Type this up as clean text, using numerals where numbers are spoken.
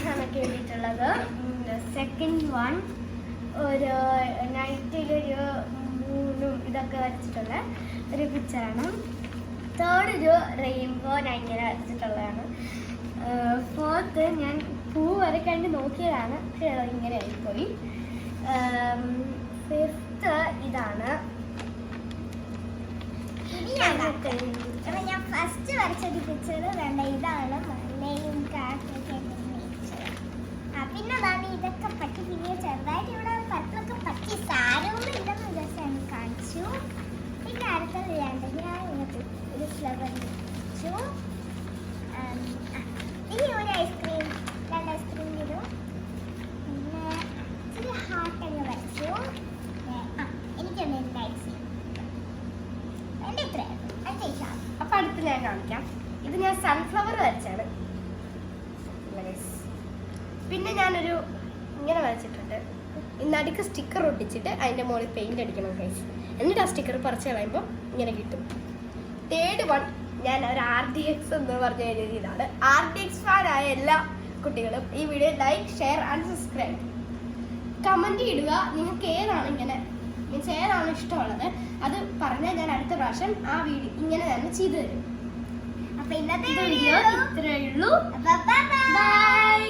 കാണാനൊക്കെ വേണ്ടിയിട്ടുള്ളത്. Second one ഒരു നൈറ്റിലൊരു മൂന്നും ഇതൊക്കെ വരച്ചിട്ടുള്ള ഒരു പിക്ചറാണ്. തേർഡ് ഒരു റെയിൻബോ ഞാൻ ഇങ്ങനെ വരച്ചിട്ടുള്ളതാണ്. ഫോർത്ത് ഞാൻ പൂ വരയ്ക്കാണ്ട് നോക്കിയതാണ്, പക്ഷേ ഇങ്ങനെ ആയിപ്പോയി. ഫിഫ്ത്ത് ഇതാണ്. ഞാൻ ഫസ്റ്റ് വരച്ചൊരു പിക്ചർ വേണ്ട ഇതാണ് മലയും കാറ്റൊക്കെ. പിന്നെ അതാണ് ഇതൊക്കെ പറ്റി പിന്നെ ചെറുതായിട്ട് ഇവിടെ പത്തൊക്കെ പറ്റി സാരമൊന്നും ഇല്ലെന്ന് ജസ്റ്റ് കാണിച്ചു. പിന്നെ അടുത്തത് വേണ്ട ഞാൻ ഇങ്ങനത്തെ ഒരു ഫ്ലവർ വെച്ചു. ഇനി ഒരു ഐസ്ക്രീം, രണ്ട് ഐസ്ക്രീം ഇടും. പിന്നെ ഇച്ചിരി ഹാർട്ട് അങ്ങ് വരച്ചു. എനിക്കൊന്ന് എൻ്റെ ഐസ്ക്രീം എൻ്റെ ഇത്രയായിരുന്നു. അപ്പൊ അടുത്ത് ഞാൻ കാണിക്കാം. ഇത് ഞാൻ സൺഫ്ലവർ വരച്ചാണ്. പിന്നെ ഞാനൊരു ഇങ്ങനെ വരച്ചിട്ടുണ്ട്. നടുക്ക് സ്റ്റിക്കർ ഒട്ടിച്ചിട്ട് അതിൻ്റെ മുകളിൽ പെയിന്റ് അടിക്കണം ഗൈസ്. എന്നിട്ട് ആ സ്റ്റിക്കർ പറിച്ച് കളയുമ്പോൾ ഇങ്ങനെ കിട്ടും. തേർഡ് വൺ ഞാൻ ഒരു RDX എന്ന് പറഞ്ഞ എഴുതിയതാണ്. RDX ഫാനായ എല്ലാ കുട്ടികളും ഈ video like, share and subscribe. Comment ഇടുക നിങ്ങൾക്ക് ഏതാണ് ഇങ്ങനെ മീൻസ് ഏതാണ് ഇഷ്ടമുള്ളത്. അത് പറഞ്ഞാൽ ഞാൻ അടുത്ത പ്രാവശ്യം ആ വീഡിയോ ഇങ്ങനെ തന്നെ ചെയ്തു തരും. അപ്പൊ ഇന്നത്തെ വീഡിയോ ഇത്രയേ ഉള്ളൂ. ബൈ.